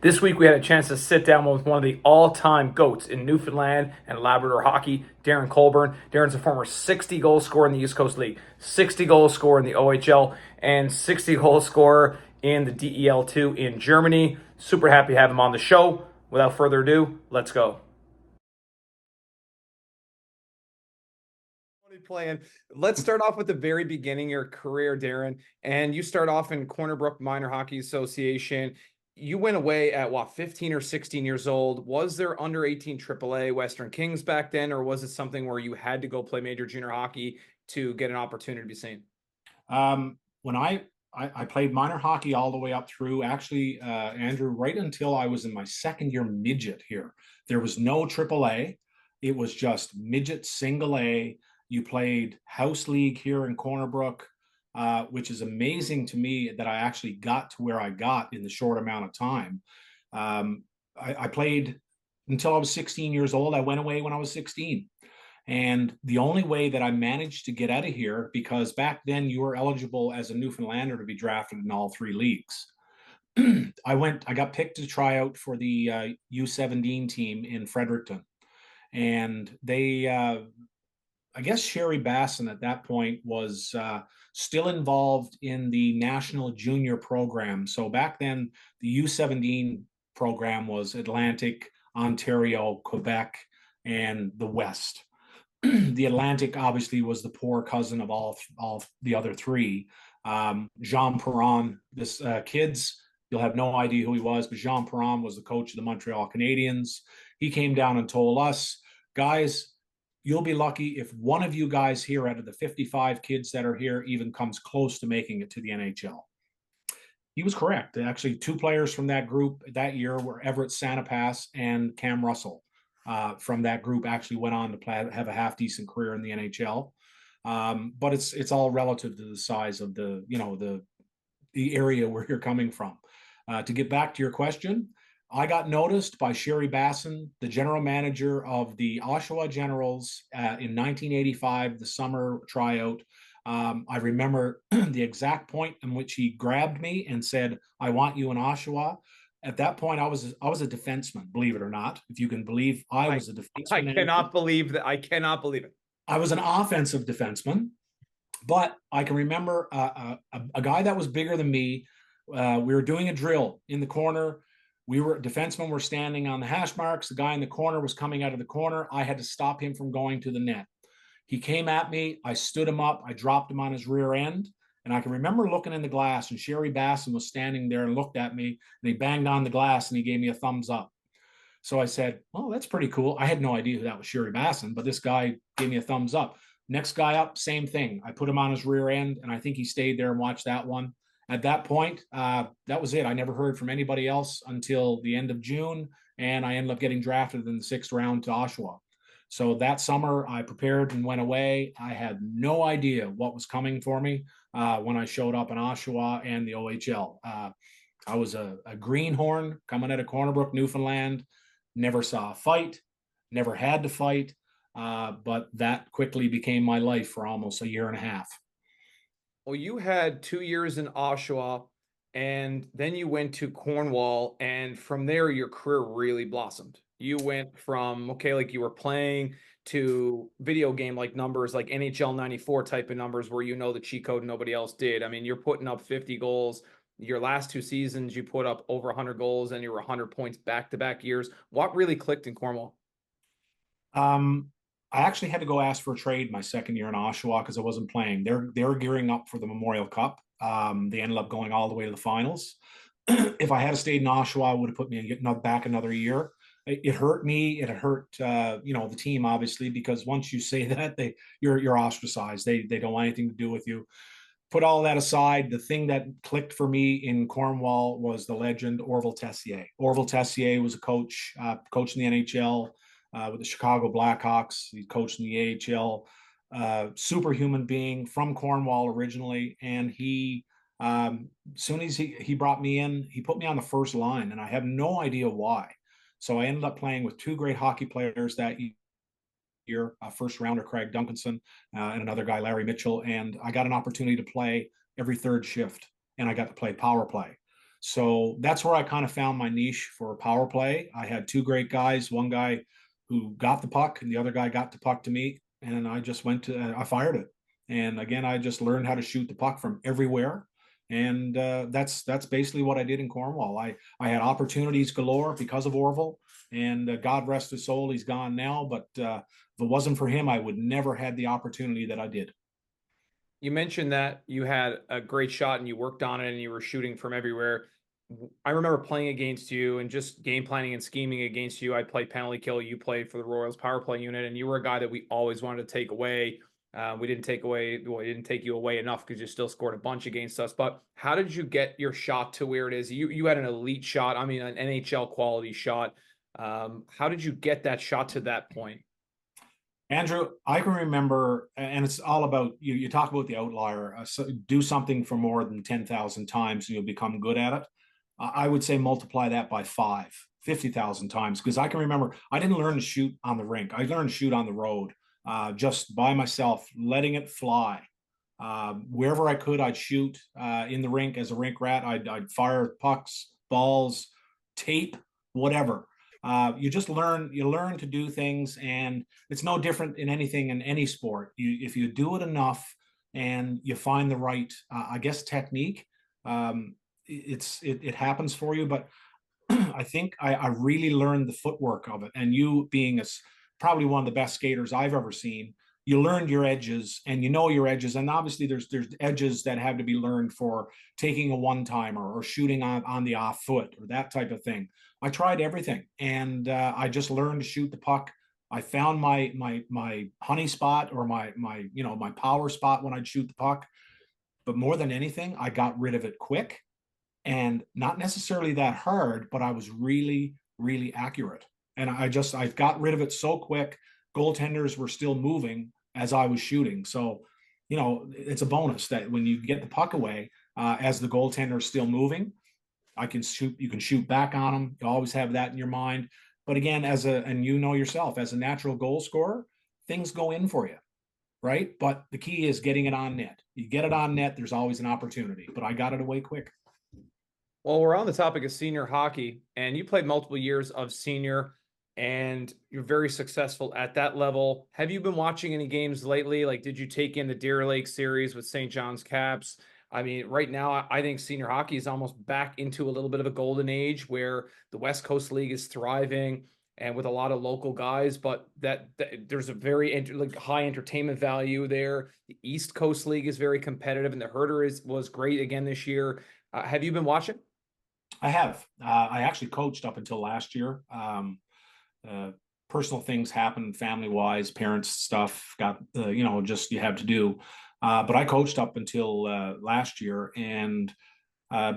This week we had a chance to sit down with one of the all-time GOATs in Newfoundland and Labrador hockey, Darren Colbourne. Darren's a former 60 goal scorer in the East Coast League, 60 goal scorer in the OHL, and 60 goal scorer in the DEL2 in Germany. Super happy to have him on the show. Without further ado, let's go. Playing. Let's start off with the very beginning of your career, Darren. And you start off in Cornerbrook Minor Hockey Association. You went away at 15 or 16 years old. Was there under 18 AAA Western Kings back then, or was it something where you had to go play major junior hockey to get an opportunity to be seen? When I played minor hockey all the way up through, actually, Andrew, right until I was in my second year midget here. There was no AAA. It was just midget single A. You played house league here in Cornerbrook, which is amazing to me that I actually got to where I got in the short amount of time. I played until I was 16 years old. I went away when I was 16. And the only way that I managed to get out of here, because back then you were eligible as a Newfoundlander to be drafted in all three leagues. I got picked to try out for the U17 team in Fredericton. And I guess Sherry Basson at that point was still involved in the national junior program. So back then, the U17 program was Atlantic, Ontario, Quebec, and the West. The Atlantic obviously was the poor cousin of all the other three. Jean Perron, this kids, you'll have no idea who he was, but Jean Perron was the coach of the Montreal Canadiens. He came down and told us, guys, you'll be lucky if one of you guys here out of the 55 kids that are here even comes close to making it to the NHL. He was correct. Actually, two players from that group that year were Everett Santapass and Cam Russell. From that group actually went on to have a half decent career in the NHL. But it's all relative to the size of the area where you're coming from. To get back to your question, I got noticed by Sherry Basson, the general manager of the Oshawa Generals in 1985, the summer tryout. I remember the exact point in which he grabbed me and said, "I want you in Oshawa." At that point, I was a defenseman, believe it or not. If you can believe, I was a defenseman. I cannot believe that. I cannot believe it. I was an offensive defenseman, but I can remember a guy that was bigger than me. We were doing a drill in the corner. Defensemen were standing on the hash marks. The guy in the corner was coming out of the corner. I had to stop him from going to the net. He came at me. I stood him up. I dropped him on his rear end. And I can remember looking in the glass, and Sherry Basson was standing there and looked at me, and he banged on the glass and he gave me a thumbs up. So I said, "Oh, that's pretty cool." I had no idea who that was, Sherry Basson, but this guy gave me a thumbs up. Next guy up, same thing. I put him on his rear end, and I think he stayed there and watched that one. At that point, that was it. I never heard from anybody else until the end of June, and I ended up getting drafted in the 6th round to Oshawa. So that summer, I prepared and went away. I had no idea what was coming for me when I showed up in Oshawa and the OHL. I was a greenhorn coming out of Cornerbrook, Newfoundland. Never saw a fight, never had to fight, but that quickly became my life for almost a year and a half. Well, you had 2 years in Oshawa, and then you went to Cornwall, and from there, your career really blossomed. You went from, okay, like you were playing to video game like numbers, like NHL 94 type of numbers where you know the cheat code nobody else did. I mean, you're putting up 50 goals. Your last 2 seasons, you put up over 100 goals and you were 100 points back-to-back years. What really clicked in Cornwall? I actually had to go ask for a trade my second year in Oshawa because I wasn't playing. They were gearing up for the Memorial Cup. They ended up going all the way to the finals. If I had stayed in Oshawa, it would have put me back another year. It hurt me. It hurt the team obviously, because once you say that, you're ostracized. They don't want anything to do with you. Put all that aside, the thing that clicked for me in Cornwall was the legend Orville Tessier. Orville Tessier was a coach in the NHL with the Chicago Blackhawks. He coached in the AHL. Superhuman being from Cornwall originally, and he as soon as he brought me in, he put me on the first line, and I have no idea why. So I ended up playing with two great hockey players that year, first rounder Craig Duncanson and another guy, Larry Mitchell. And I got an opportunity to play every third shift, and I got to play power play. So that's where I kind of found my niche for power play. I had two great guys, one guy who got the puck and the other guy got the puck to me. And I just I fired it. And again, I just learned how to shoot the puck from everywhere. And that's basically what I did in Cornwall. I had opportunities galore because of Orville, and God rest his soul, he's gone now. But if it wasn't for him, I would never had the opportunity that I did. You mentioned that you had a great shot and you worked on it and you were shooting from everywhere. I remember playing against you and just game planning and scheming against you. I played penalty kill. You played for the Royals power play unit, and you were a guy that we always wanted to take away. We didn't take away, well, we didn't take you away enough because you still scored a bunch against us. But how did you get your shot to where it is? You had an elite shot. I mean, an NHL quality shot. How did you get that shot to that point? Andrew, I can remember, and it's all about you. You talk about the outlier. So do something for more than 10,000 times, and you'll become good at it. I would say multiply that by 50,000 times, because I can remember I didn't learn to shoot on the rink. I learned to shoot on the road, just by myself, letting it fly. Wherever I could, I'd shoot in the rink as a rink rat. I'd fire pucks, balls, tape, whatever. You learn to do things, and it's no different in anything in any sport. If you do it enough and you find the right, I guess, technique, it happens for you. But I think I really learned the footwork of it. And you being probably one of the best skaters I've ever seen, you learned your edges and you know your edges. And obviously there's edges that have to be learned for taking a one-timer or shooting on the off foot or that type of thing. I tried everything, and I just learned to shoot the puck. I found my honey spot, or my power spot when I'd shoot the puck. But more than anything, I got rid of it quick, and not necessarily that hard, but I was really, really accurate. And I got rid of it so quick. Goaltenders were still moving as I was shooting. So, it's a bonus that when you get the puck away, as the goaltender is still moving, you can shoot back on them. You always have that in your mind. But again, and you know yourself, as a natural goal scorer, things go in for you, right? But the key is getting it on net. You get it on net, there's always an opportunity. But I got it away quick. Well, we're on the topic of senior hockey, and you played multiple years of senior, and you're very successful at that level. Have you been watching any games lately? Like, did you take in the Deer Lake series with St. John's Caps? I mean, right now, I think senior hockey is almost back into a little bit of a golden age where the West Coast League is thriving and with a lot of local guys, but that there's a very high entertainment value there. The East Coast League is very competitive, and the Herder was great again this year. Have you been watching? I have. I actually coached up until last year. Personal things happened, family wise, parents stuff got just you have to do. But I coached up until last year, and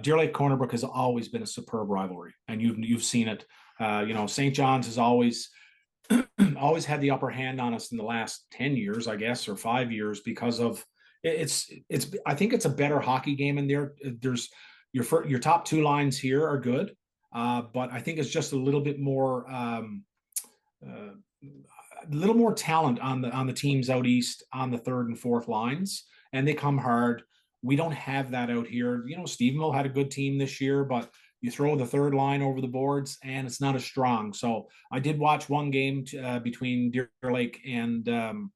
Deer Lake Cornerbrook has always been a superb rivalry, and you've seen it. St. John's has always always had the upper hand on us in the last 10 years, I guess, or 5 years, because of it's I think it's a better hockey game in there. There's your top two lines here are good, but I think it's just a little bit more a little more talent on the teams out east on the third and fourth lines, and they come hard. We don't have that out here. Stephenville had a good team this year, but you throw the third line over the boards and it's not as strong. So I did watch one game between Deer Lake and the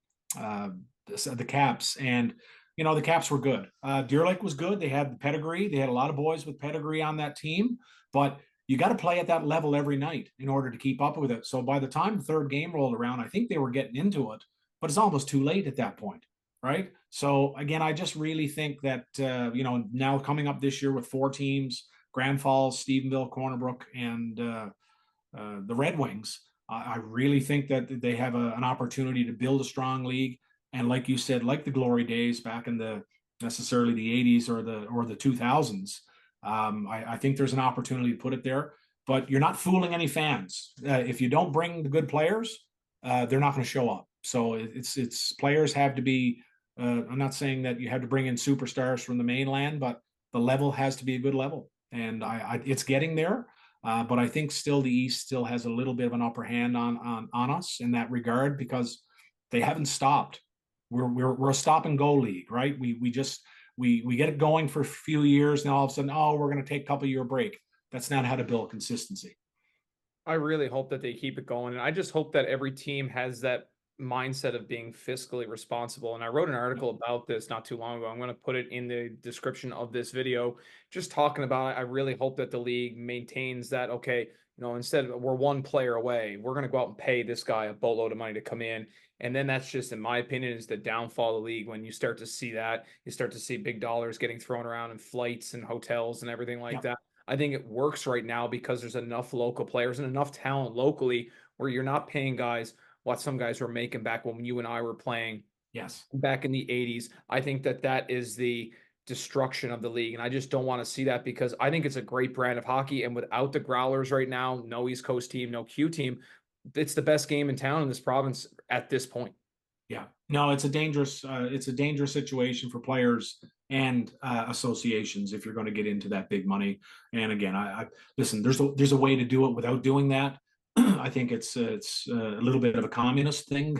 Caps, and the Caps were good. Deer Lake was good. They had the pedigree. They had a lot of boys with pedigree on that team, but you got to play at that level every night in order to keep up with it. So by the time the third game rolled around, I think they were getting into it, but it's almost too late at that point, right? So again, I just really think that now coming up this year with four teams: Grand Falls, Stephenville, Corner Brook, and the Red Wings. I really think that they have an opportunity to build a strong league. And like you said, like the glory days back in the necessarily the 80s or the 2000s, I think there's an opportunity to put it there. But you're not fooling any fans. If you don't bring the good players, they're not going to show up. So it's players have to be. I'm not saying that you have to bring in superstars from the mainland, but the level has to be a good level, and it's getting there. But I think still the East still has a little bit of an upper hand on us in that regard, because they haven't stopped. We're a stop and go league, right? We get it going for a few years, and all of a sudden, oh, we're going to take a couple year break. That's not how to build consistency. I really hope that they keep it going. And I just hope that every team has that mindset of being fiscally responsible. And I wrote an article about this not too long ago. I'm going to put it in the description of this video, just talking about it. I really hope that the league maintains that, okay, instead of we're one player away, we're going to go out and pay this guy a boatload of money to come in. And then that's just, in my opinion, is the downfall of the league. When you start to see that, you start to see big dollars getting thrown around in flights and hotels and everything like that. I think it works right now because there's enough local players and enough talent locally where you're not paying guys what some guys were making back when you and I were playing Yes. back in the 80s. I think that that is the destruction of the league. And I just don't want to see that because I think it's a great brand of hockey. And without the Growlers right now, no East Coast team, no Q team, it's the best game in town in this province at this point. Yeah, no, it's a dangerous situation for players and associations if you're going to get into that big money. And again, I listen. There's a way to do it without doing that. I think it's a little bit of a communist thing.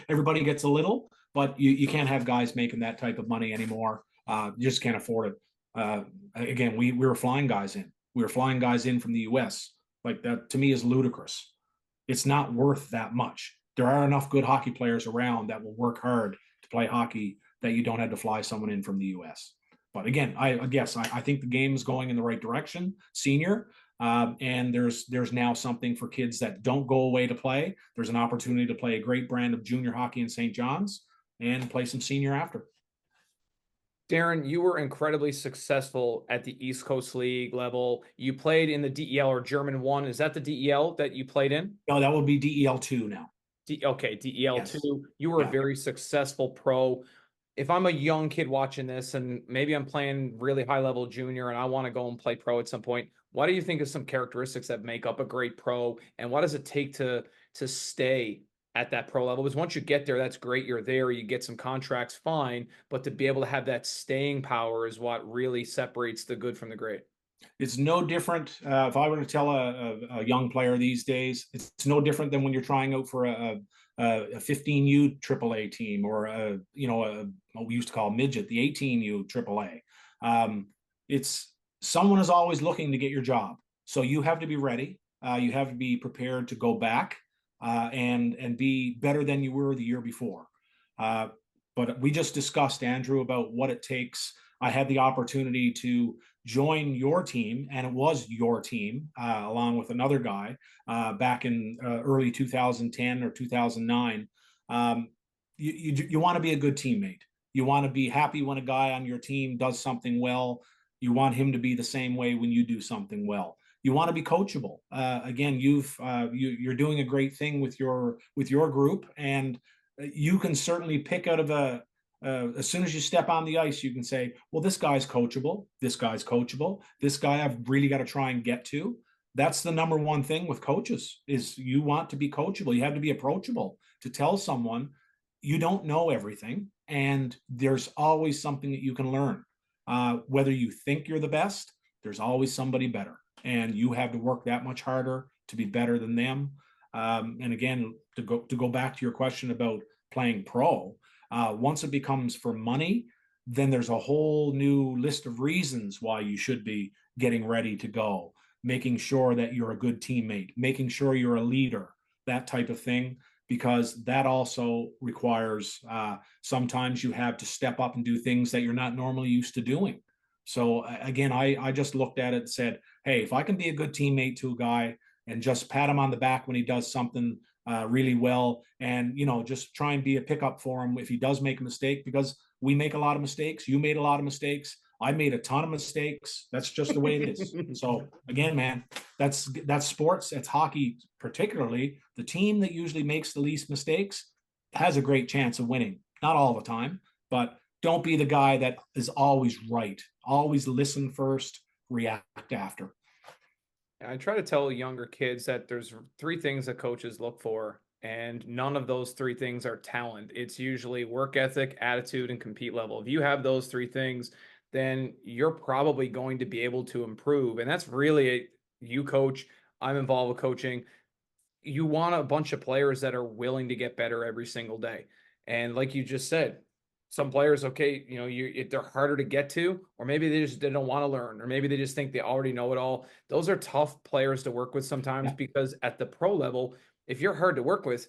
Everybody gets a little, but you can't have guys making that type of money anymore. You just can't afford it. Again, we were flying guys in. We were flying guys in from the U.S. Like that to me is ludicrous. It's not worth that much. There are enough good hockey players around that will work hard to play hockey that you don't have to fly someone in from the U.S. But again, I guess I think the game is going in the right direction, senior. And there's now something for kids that don't go away to play. There's an opportunity to play a great brand of junior hockey in St. John's and play some senior after. Darren, you were incredibly successful at the East Coast League level. You played in the DEL or German one. Is that the DEL that you played in? No, that would be DEL2 now. Okay, Yes. DEL2. You were a Yeah. very successful pro. If I'm a young kid watching this and maybe I'm playing really high level junior and I want to go and play pro at some point, what do you think of some characteristics that make up a great pro? And what does it take to stay at that pro level? Because once you get there, that's great. You're there, you get some contracts, fine. But to be able to have that staying power is what really separates the good from the great. It's no different. If I were to tell a young player these days, it's no different than when you're trying out for a 15U AAA team or what we used to call midget, the 18U AAA. It's someone is always looking to get your job, so you have to be ready. You have to be prepared to go back and be better than you were the year before. But we just discussed, Andrew, about what it takes. I had the opportunity to join your team, and it was your team, along with another guy back in early 2010 or 2009. You want to be a good teammate. You want to be happy when a guy on your team does something well. You want him to be the same way when you do something well. You want to be coachable. Again, you're doing a great thing with your group, and you can certainly pick out of as soon as you step on the ice, you can say, well, this guy's coachable. This guy's coachable. This guy I've really got to try and get to. That's the number one thing with coaches is you want to be coachable. You have to be approachable to tell someone you don't know everything. And there's always something that you can learn. Whether you think you're the best, there's always somebody better. And you have to work that much harder to be better than them. And again, to go back to your question about playing pro, once it becomes for money, then there's a whole new list of reasons why you should be getting ready to go, making sure that you're a good teammate, making sure you're a leader, that type of thing, because that also requires sometimes you have to step up and do things that you're not normally used to doing. So again, I just looked at it and said, hey, if I can be a good teammate to a guy and just pat him on the back when he does something really well, and just try and be a pickup for him if he does make a mistake, because we make a lot of mistakes. You made a lot of mistakes. I made a ton of mistakes. That's just the way it is. So again, man, that's sports. That's hockey, particularly. The team that usually makes the least mistakes has a great chance of winning. Not all the time, but don't be the guy that is always right. Always listen first, react after. I try to tell younger kids that there's three things that coaches look for, and none of those three things are talent. It's usually work ethic, attitude, and compete level. If you have those three things, then you're probably going to be able to improve. And that's really you coach. I'm involved with coaching. You want a bunch of players that are willing to get better every single day. And like you just said, some players, okay, they're harder to get to, or maybe they don't want to learn, or maybe they just think they already know it all. Those are tough players to work with sometimes Yeah, because at the pro level, if you're hard to work with,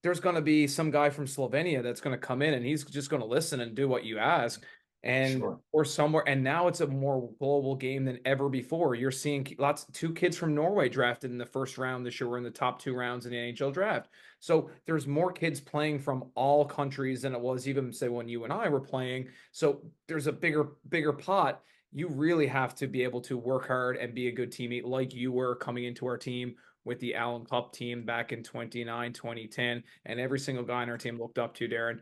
there's going to be some guy from Slovenia that's going to come in and he's just going to listen and do what you ask. And sure. or somewhere, and now it's a more global game than ever before. You're seeing two kids from Norway drafted in the first round this year. We're in the top 2 rounds in the NHL draft. So there's more kids playing from all countries than it was even say when you and I were playing. So there's a bigger pot. You really have to be able to work hard and be a good teammate like you were coming into our team with the Allen Cup team back in 29, 2010. And every single guy on our team looked up to Darren.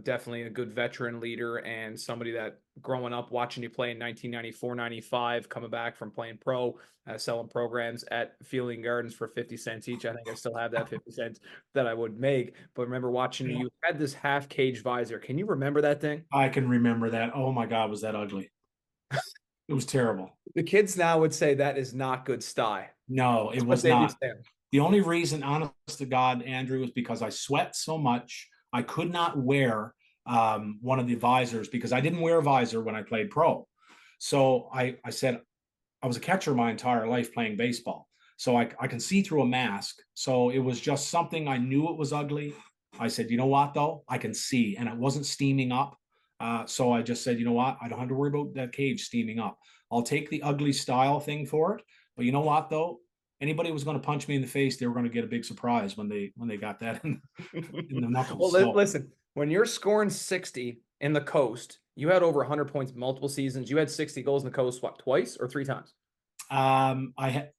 Definitely a good veteran leader and somebody that growing up watching you play in 1994, 95, coming back from playing pro, selling programs at Fielding Gardens for 50 cents each. I think I still have that 50 cents that I would make. But remember watching Yeah. you had this half cage visor. Can you remember that thing? I can remember that. Oh my God, was that ugly? It was terrible. The kids now would say that is not good style. No, it That's what was they'd be not. saying. The only reason, honest to God, Andrew, is because I sweat so much. I could not wear one of the visors because I didn't wear a visor when I played pro. So I said, I was a catcher my entire life playing baseball. So I can see through a mask. So it was just something I knew it was ugly. I said, you know what, though? I can see. And it wasn't steaming up. So I just said, you know what? I don't have to worry about that cage steaming up. I'll take the ugly style thing for it. But you know what, though? Anybody who was going to punch me in the face, they were going to get a big surprise when they got that in the Well, knuckles. So listen, when you're scoring 60 in the coast, you had over 100 points multiple seasons. You had 60 goals in the coast, what, twice or three times? I had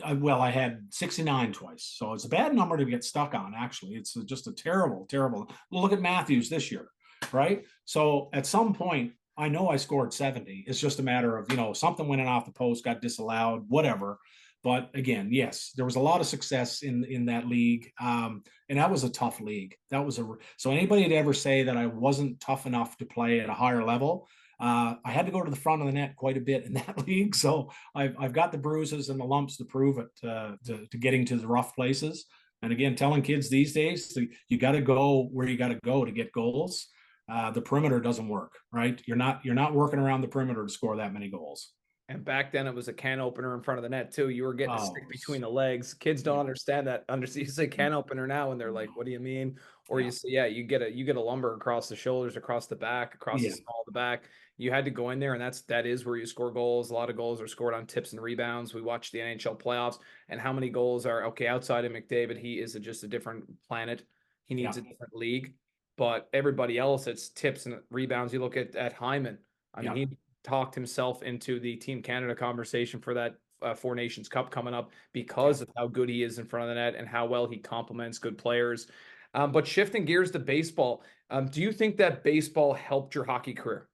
I had 69 twice, so it's a bad number to get stuck on. Actually, it's just a terrible, terrible. Look at Matthews this year, right? So at some point, I know I scored 70. It's just a matter of something went in off the post, got disallowed, whatever. But again, yes, there was a lot of success in that league, and that was a tough league. That was so anybody to ever say that I wasn't tough enough to play at a higher level. I had to go to the front of the net quite a bit in that league, so I've got the bruises and the lumps to prove it to getting to the rough places. And again, telling kids these days, you got to go where you got to go to get goals. The perimeter doesn't work, right? You're not working around the perimeter to score that many goals. And back then it was a can opener in front of the net too. You were getting a Oh, stick between the legs. Kids don't yeah, understand that. You say can opener now and they're like, what do you mean? Or yeah, you say, yeah, you get a lumber across the shoulders, across the back, across the yeah, small of the back. You had to go in there, and that is where you score goals. A lot of goals are scored on tips and rebounds. We watched the NHL playoffs, and how many goals are okay outside of McDavid? He is just a different planet. He yeah, needs a different league. But everybody else, it's tips and rebounds. You look at Hyman. I mean, yeah, he talked himself into the Team Canada conversation for that Four Nations Cup coming up yeah. because of how good he is in front of the net and how well he complements good players. But shifting gears to baseball, do you think that baseball helped your hockey career?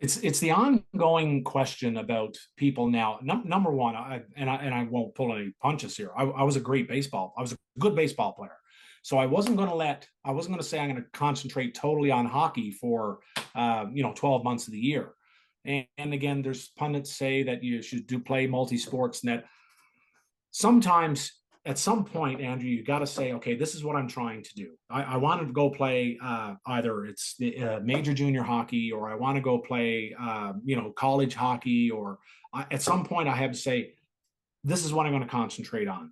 It's the ongoing question about people now. Number one, I won't pull any punches here. I was a great baseball. I was a good baseball player. So I wasn't going to say I'm going to concentrate totally on hockey for 12 months of the year. And again, there's pundits say that you should do play multi-sports and that sometimes at some point, Andrew, you got to say, okay, this is what I'm trying to do. I wanted to go play either it's the major junior hockey or I want to go play, college hockey, or at some point I have to say, this is what I'm going to concentrate on.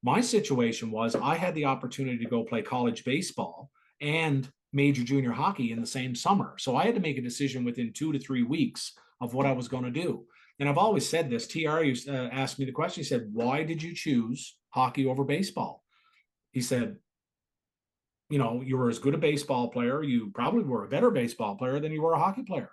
My situation was I had the opportunity to go play college baseball and major junior hockey in the same summer. So I had to make a decision within 2 to 3 weeks of what I was going to do. And I've always said this. TR asked me the question. He said, why did you choose hockey over baseball? He said, you were as good a baseball player. You probably were a better baseball player than you were a hockey player.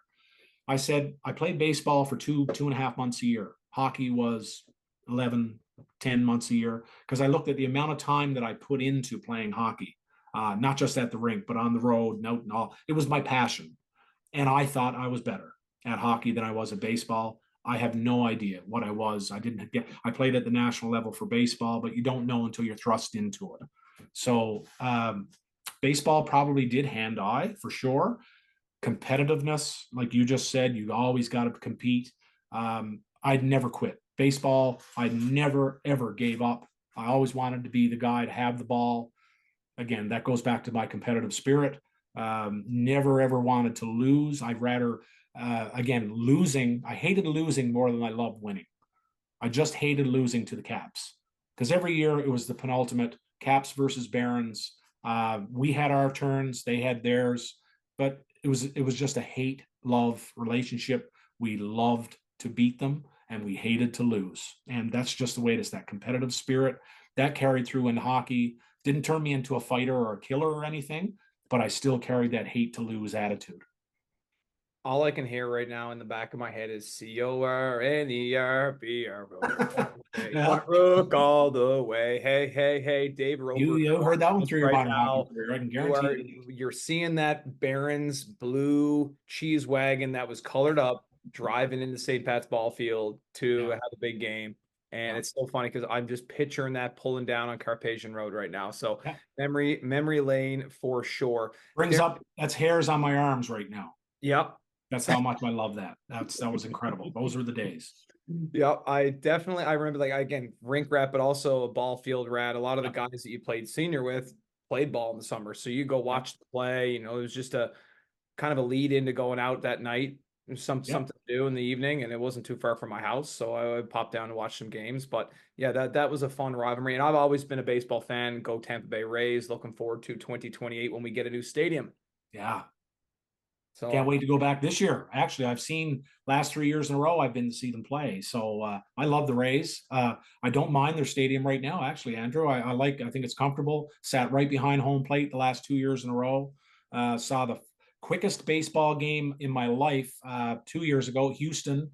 I said, I played baseball for 2.5 months a year. Hockey was 11, 10 months a year because I looked at the amount of time that I put into playing hockey, not just at the rink, but on the road. No, it was my passion. And I thought I was better at hockey than I was at baseball. I have no idea what I was. I played at the national level for baseball, but you don't know until you're thrust into it. So, baseball probably did hand eye for sure. Competitiveness, like you just said, you always got to compete. I'd never quit baseball. I never ever gave up. I always wanted to be the guy to have the ball. Again, that goes back to my competitive spirit. Never ever wanted to lose. I'd rather, again, losing. I hated losing more than I loved winning. I just hated losing to the Caps because every year it was the penultimate Caps versus Barons. We had our turns, they had theirs, but it was just a hate love relationship. We loved to beat them and we hated to lose, and that's just the way it is. That competitive spirit that carried through in hockey didn't turn me into a fighter or a killer or anything, but I still carried that hate to lose attitude. All I can hear right now in the back of my head is CORNERBR. Yeah, One rook all the way. Hey, hey, hey, Dave you Roper. you heard that one through your Right minor hockey now, career. I can guarantee it. you're seeing that Barron's blue cheese wagon that was colored up driving into St. Pat's ball field to Yeah, have a big game. And yeah, it's so funny because I'm just picturing that pulling down on Carpathian Road right now. So yeah. memory lane for sure. Brings There, up that's hairs on my arms right now. yep. That's how much I love that. That was incredible. Those were the days. Yeah, I remember like again rink rat, but also a ball field rat. A lot of the Yeah, guys that you played senior with played ball in the summer, so you go yeah, watch the play. It was just a kind of a lead into going out that night. yeah. Something to do in the evening, and it wasn't too far from my house, so I would pop down and watch some games. But yeah, that was a fun rivalry, and I've always been a baseball fan. Go Tampa Bay Rays! Looking forward to 2028 when we get a new stadium. Yeah. Can't So wait to go back this year. Actually, I've seen last 3 years in a row. I've been to see them play. So I love the Rays. I don't mind their stadium right now. Actually, Andrew, I like. I think it's comfortable. Sat right behind home plate the last 2 years in a row. Saw the quickest baseball game in my life 2 years ago. Houston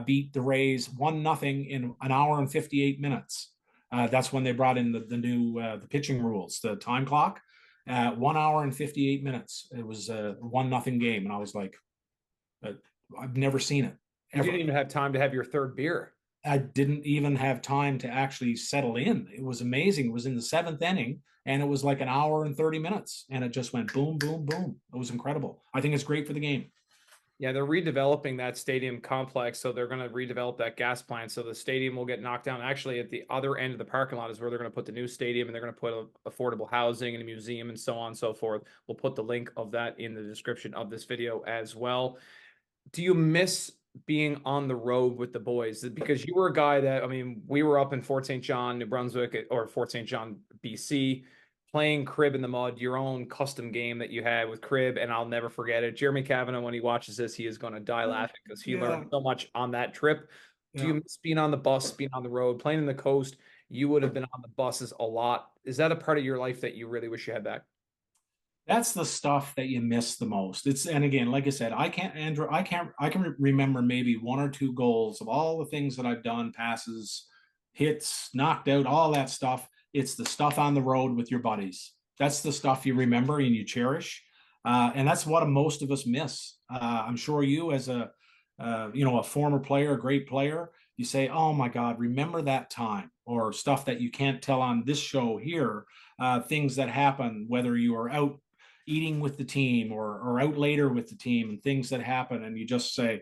beat the Rays 1-0 in an hour and 58 minutes. That's when they brought in the new the pitching rules, the time clock. 1 hour and 58 minutes. It was a 1-0 game, and I was like, I've never seen it you didn't ever. even have time to have your third beer. I didn't even have time to actually settle in. It was amazing. It was in the seventh inning, and it was like an hour and 30 minutes, and it just went boom, boom, boom. It was incredible. I think it's great for the game. Yeah, they're redeveloping that stadium complex, so they're going to redevelop that gas plant. So the stadium will get knocked down. Actually, at the other end of the parking lot is where they're going to put the new stadium, and they're going to put affordable housing and a museum and so on and so forth. We'll put the link of that in the description of this video as well. Do you miss being on the road with the boys? Because you were a guy that, I mean, we were up in Fort St. John, New Brunswick, or Fort St. John, BC, playing crib in the mud, your own custom game that you had with crib, and I'll never forget it. Jeremy Kavanagh, when he watches this, he is going to die laughing because he learned Yeah, so much on that trip. Do you yeah. miss being on the bus, being on the road, playing in the coast? You would have been on the buses a lot. Is that a part of your life that you really wish you had back? That's the stuff that you miss the most. It's and again, like I said, I can't, Andrew. I can remember maybe one or two goals of all the things that I've done, passes, hits, knocked out, all that stuff. It's the stuff on the road with your buddies. That's the stuff you remember and you cherish, and that's what most of us miss. I'm sure you, as a former player, a great player, you say, "Oh my God, remember that time," or stuff that you can't tell on this show here. Things that happen, whether you are out eating with the team or out later with the team, and things that happen, and you just say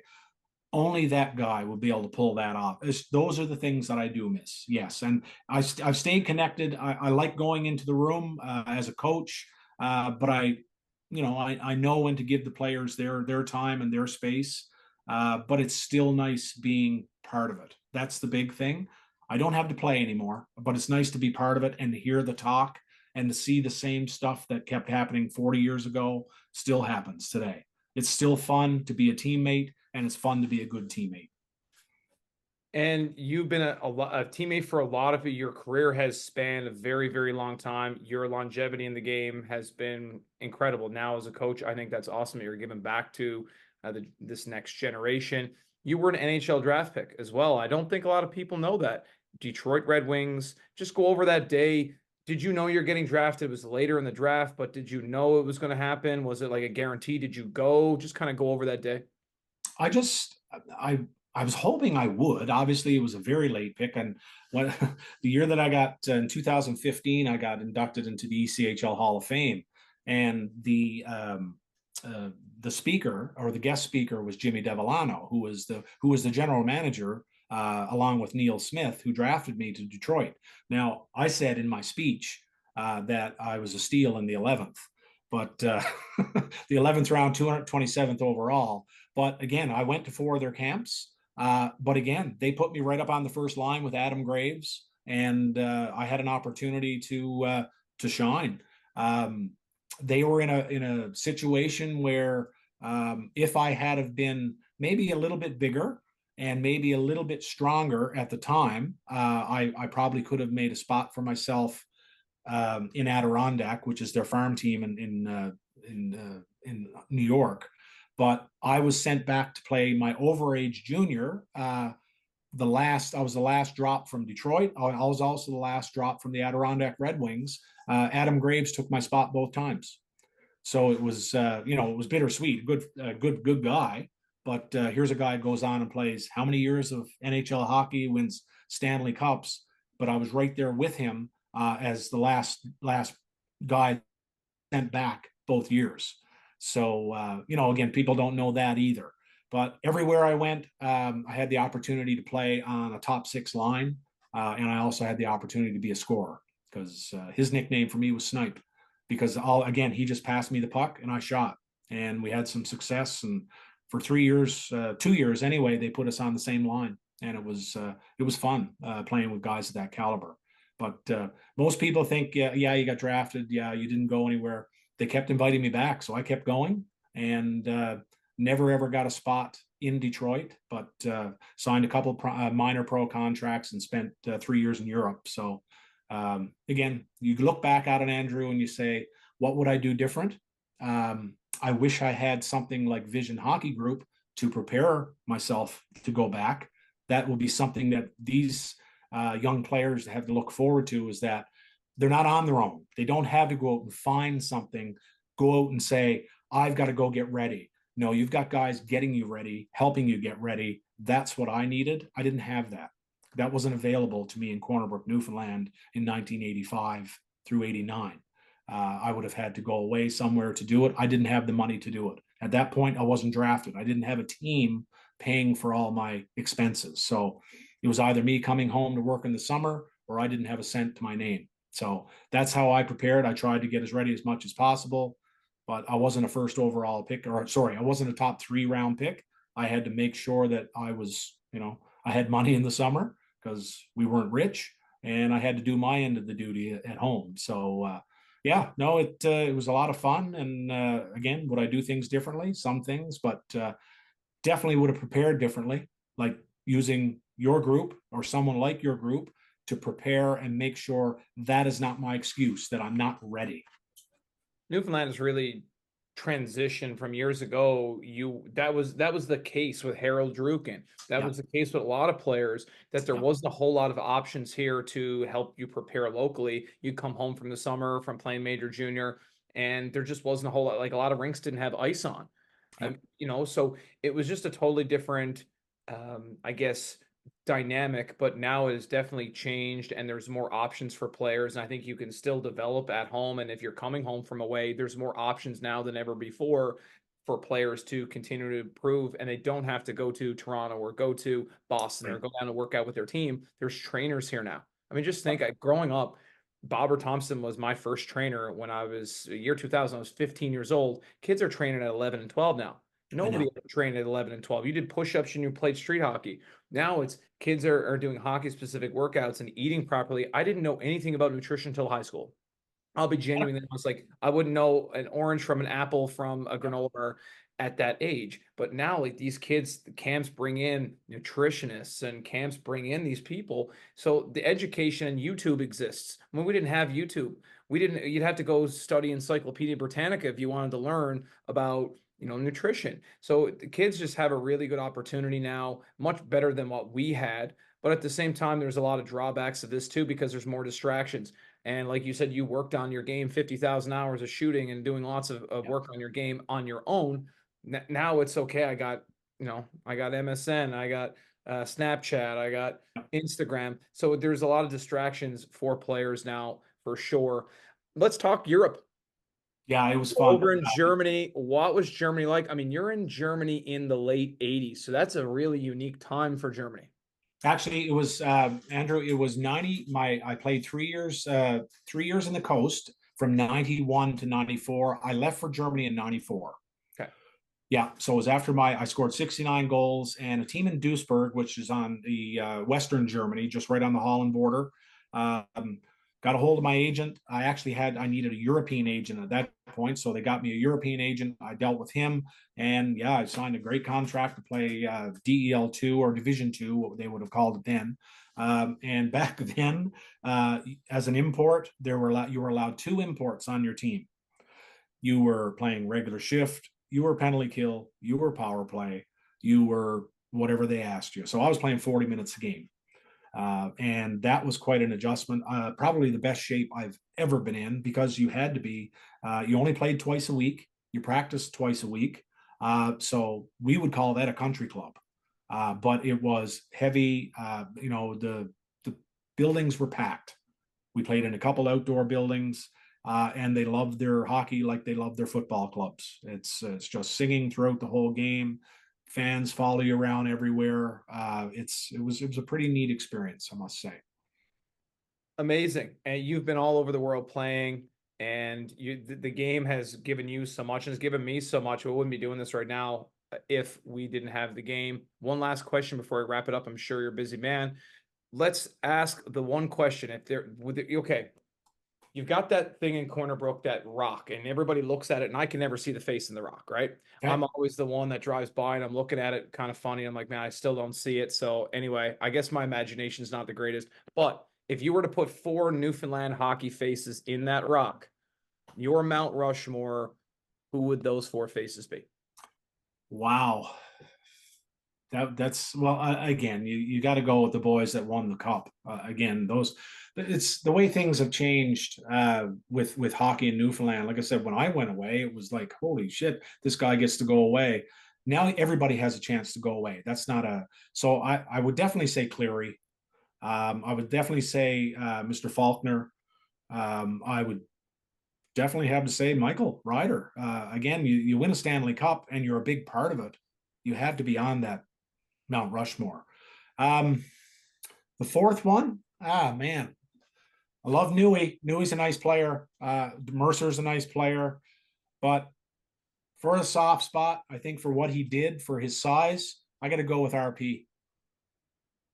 only that guy will be able to pull that off. Those are the things that I do miss. Yes, and I've stayed connected. I like going into the room as a coach, but I know when to give the players their time and their space. But it's still nice being part of it. That's the big thing. I don't have to play anymore, but it's nice to be part of it and to hear the talk and to see the same stuff that kept happening 40 years ago still happens today. It's still fun to be a teammate, and it's fun to be a good teammate. And you've been a teammate for a lot of it. Your career has spanned a very, very long time. Your longevity in the game has been incredible. Now, as a coach, I think that's awesome. You're giving back to this next generation. You were an NHL draft pick as well. I don't think a lot of people know that. Detroit Red Wings. Just go over that day. Did you know you're getting drafted? It was later in the draft, but did you know it was going to happen? Was it like a guarantee? Did you go? Just kind of go over that day. I just I was hoping I would. Obviously, it was a very late pick, and when the year that I got in 2015, I got inducted into the ECHL Hall of Fame, and uh, the speaker or the guest speaker was Jimmy Devellano, who was the general manager. Along with Neil Smith, who drafted me to Detroit. Now, I said in my speech that I was a steal in the 11th, but the 11th round, 227th overall. But again, I went to 4 of their camps. But again, they put me right up on the first line with Adam Graves, and I had an opportunity to shine. They were in a situation where if I had have been maybe a little bit bigger and maybe a little bit stronger at the time, I probably could have made a spot for myself in Adirondack, which is their farm team in New York. But I was sent back to play my overage junior. I was the last drop from Detroit. I was also the last drop from the Adirondack Red Wings. Adam Graves took my spot both times. So it was, it was bittersweet. Good guy. But here's a guy who goes on and plays how many years of NHL hockey, wins Stanley Cups. But I was right there with him as the last guy sent back both years. So again, people don't know that either. But everywhere I went, I had the opportunity to play on a top 6 line, and I also had the opportunity to be a scorer because his nickname for me was Snipe. Because he just passed me the puck and I shot, and we had some success. And for 3 years, 2 years anyway, they put us on the same line, and it was fun playing with guys of that caliber. But most people think, yeah, you got drafted, yeah, you didn't go anywhere. They kept inviting me back, so I kept going, and never ever got a spot in Detroit, but signed a couple minor pro contracts and spent 3 years in Europe. So again, you look back at it, Andrew, and you say, what would I do different? I wish I had something like Vision Hockey Group to prepare myself to go back. That will be something that these young players have to look forward to, is that they're not on their own. They don't have to go out and find something, go out and say, I've got to go get ready. No, you've got guys getting you ready, helping you get ready. That's what I needed. I didn't have that. That wasn't available to me in Corner Brook, Newfoundland in 1985 through 89. I would have had to go away somewhere to do it. I didn't have the money to do it. At that point, I wasn't drafted. I didn't have a team paying for all my expenses. So it was either me coming home to work in the summer, or I didn't have a cent to my name. So that's how I prepared. I tried to get as ready as much as possible, but I wasn't a first overall pick, I wasn't a top 3 round pick. I had to make sure that I was, I had money in the summer because we weren't rich, and I had to do my end of the duty at home. So, it was a lot of fun. And again, would I do things differently? Some things, but definitely would have prepared differently, like using your group or someone like your group to prepare and make sure that is not my excuse, that I'm not ready. Newfoundland has really transitioned from years ago. That was the case with Harold Druken. That was the case with a lot of players, that there wasn't a whole lot of options here to help you prepare locally. You come home from the summer from playing major junior, and there just wasn't a whole lot. Like, a lot of rinks didn't have ice on. So it was just a totally different, I guess, dynamic. But now it has definitely changed, and there's more options for players, and I think you can still develop at home. And if you're coming home from away, there's more options now than ever before for players to continue to improve, and they don't have to go to Toronto or go to Boston or go down and work out with their team. There's trainers here now. I mean, just think, growing up, Bobber Thompson was my first trainer when I was year 2000. I was 15 years old. Kids are training at 11 and 12 now. Nobody ever trained at 11 and 12. You did push-ups and you played street hockey. Now it's kids are doing hockey-specific workouts and eating properly. I didn't know anything about nutrition until high school. I'll be genuine. I was like, I wouldn't know an orange from an apple from a granola bar at that age. But now, like, these kids, the camps bring in nutritionists, and camps bring in these people. So the education, and YouTube exists. When we didn't have YouTube, you'd have to go study Encyclopedia Britannica if you wanted to learn about nutrition. So the kids just have a really good opportunity now, much better than what we had. But at the same time, there's a lot of drawbacks of this too, because there's more distractions. And like you said, you worked on your game, 50,000 hours of shooting and doing lots of work on your game on your own. Now it's okay. I got MSN, I got Snapchat, I got Instagram. So there's a lot of distractions for players now, for sure. Let's talk Europe. Yeah, it was fun. Over in Germany, what was Germany like? I mean, you're in Germany in the late 80s, so that's a really unique time for Germany. Actually, it was Andrew. It was 90. I played 3 years. 3 years in the coast from 91 to 94. I left for Germany in 94. Okay. Yeah, so it was after I scored 69 goals, and a team in Duisburg, which is on the Western Germany, just right on the Holland border, um, got a hold of my agent. I needed a European agent at that point, so they got me a European agent. I dealt with him, and yeah, I signed a great contract to play DEL2 or Division 2, what they would have called it then. And back then, as an import, you were allowed 2 imports on your team. You were playing regular shift, you were penalty kill, you were power play, you were whatever they asked you. So I was playing 40 minutes a game. And that was quite an adjustment. Probably the best shape I've ever been in, because you had to be. You only played twice a week. You practiced twice a week. So we would call that a country club. But it was heavy. The buildings were packed. We played in a couple outdoor buildings, and they loved their hockey like they loved their football clubs. It's just singing throughout the whole game. Fans follow you around everywhere. It was a pretty neat experience, I must say. Amazing. And you've been all over the world playing, and the game has given you so much and has given me so much. We wouldn't be doing this right now if we didn't have the game. One last question before I wrap it up. I'm sure you're a busy man. Let's ask the one question. Okay, you've got that thing in Corner Brook, that rock, and everybody looks at it, and I can never see the face in the rock, right? Okay. I'm always the one that drives by and I'm looking at it kind of funny. I'm like, man, I still don't see it. So anyway, I guess my imagination is not the greatest. But if you were to put 4 Newfoundland hockey faces in that rock, your Mount Rushmore, who would those 4 faces be? Wow. That's well, again, you got to go with the boys that won the cup. Again, it's the way things have changed with hockey in Newfoundland. Like I said, when I went away, it was like, holy shit, this guy gets to go away. Now everybody has a chance to go away. That's not a so I would definitely say Cleary. I would definitely say Mr. Faulkner. I would definitely have to say Michael Ryder. Again, you win a Stanley Cup and you're a big part of it. You have to be on that Mount Rushmore. The 4th one, man, I love Newey. Newey's a nice player. Mercer's a nice player, but for a soft spot, I think for what he did for his size, I got to go with RP.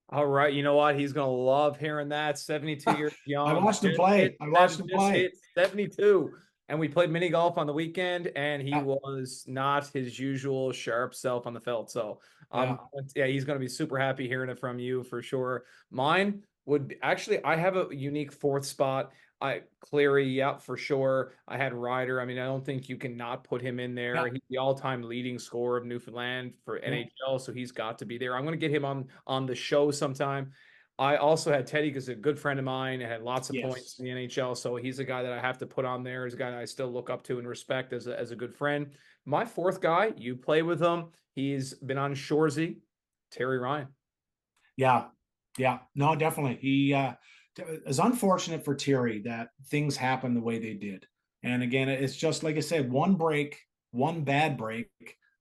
All right, you know what? He's gonna love hearing that. 72 years I young. watched him play. I watched him Just play. hit 72. And we played mini golf on the weekend, and he Yeah, was not his usual sharp self on the felt. So yeah, yeah, he's gonna be super happy hearing it from you for sure. Mine would be, actually, I have a unique 4th spot. Cleary, yeah, for sure. I had Ryder. I mean, I don't think you can not put him in there. yeah, He's the all-time leading scorer of Newfoundland for yeah, NHL, so he's got to be there. I'm going to get him on the show sometime. I also had Teddy because a good friend of mine and had lots of points yes. in the NHL, so he's a guy that I have to put on there. He's a guy that I still look up to and respect as a good friend. My 4th guy, you play with him. He's been on Shoresy, Terry Ryan. Yeah, yeah, no, definitely. He is unfortunate for Terry that things happened the way they did. And again, it's just like I said, one break, one bad break,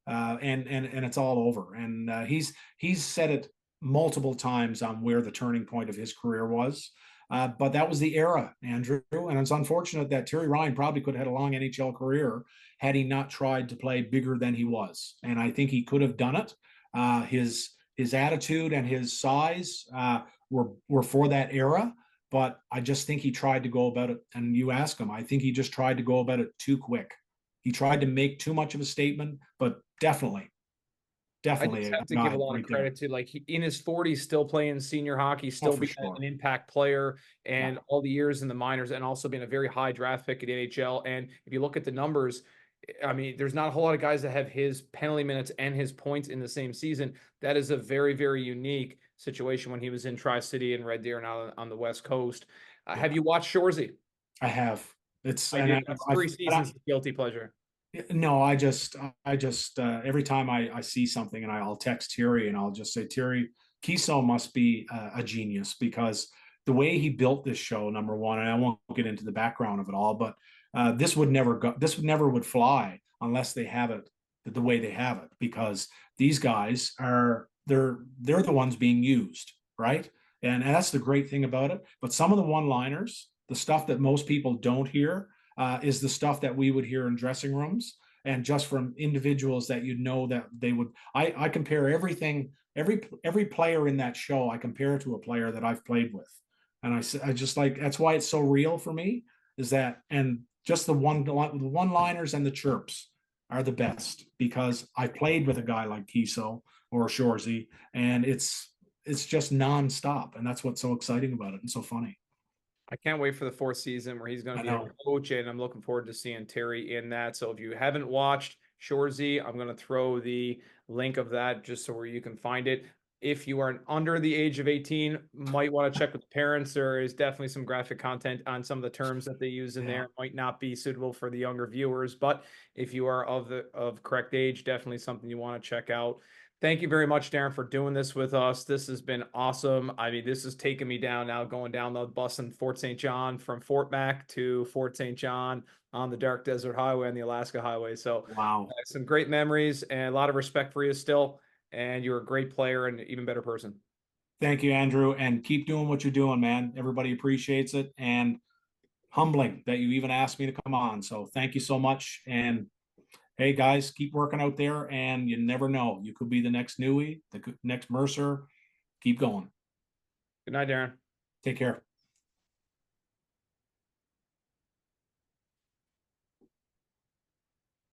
and it's all over. And he's said it multiple times on where the turning point of his career was. But that was the era, Andrew, and it's unfortunate that Terry Ryan probably could have had a long NHL career had he not tried to play bigger than he was. And I think he could have done it. His attitude and his size were for that era, but I just think he tried to go about it. And you ask him, I think he just tried to go about it too quick. He tried to make too much of a statement, but definitely I just a have to give a guy lot of right there. credit to, like, in his 40s, still playing senior hockey, Oh, still for being sure. an impact player, Yeah, and all the years in the minors, and also being a very high draft pick at NHL. And if you look at the numbers, I mean, there's not a whole lot of guys that have his penalty minutes and his points in the same season. That is a very, very unique situation when he was in Tri-City and Red Deer and out on the West Coast. Have yeah, you watched Shoresy? I have. It's I and do. That's 3 seasons of guilty pleasure. no, I just every time I see something and I'll text Terry and I'll just say, Terry, Kiso must be a genius because the way he built this show, number one, and I won't get into the background of it all, but this would never would fly unless they have it the way they have it, because these guys they're the ones being used, right? And that's the great thing about it. But some of the one-liners, the stuff that most people don't hear, is the stuff that we would hear in dressing rooms, and just from individuals that you know that they would. I compare everything, every player in that show, I compare to a player that I've played with, and I just like, that's why it's so real for me, is that, and just the one-liners and the chirps are the best, because I played with a guy like Kiso or Shorzy, and it's just nonstop, and that's what's so exciting about it and so funny. I can't wait for the fourth season where he's going to I be a know. coach, and I'm looking forward to seeing Terry in that. So if you haven't watched Shorzy, I'm going to throw the link of that just so where you can find it. If you are under the age of 18, might want to check with the parents. There is definitely some graphic content on some of the terms that they use in Yeah. there. It might not be suitable for the younger viewers, but if you are of correct age, definitely something you want to check out. Thank you very much, Darren, for doing this with us. This has been awesome. I mean, this has taken me down now, going down the bus in Fort St. John from Fort Mac to Fort St. John on the Dark Desert Highway and the Alaska Highway. So, Wow. some great memories and a lot of respect for you still. And you're a great player and an even better person. Thank you, Andrew, and keep doing what you're doing, man. Everybody appreciates it, and humbling that you even asked me to come on. So thank you so much. And hey, guys, keep working out there, and you never know. You could be the next Newey, the next Mercer. Keep going. Good night, Darren. Take care.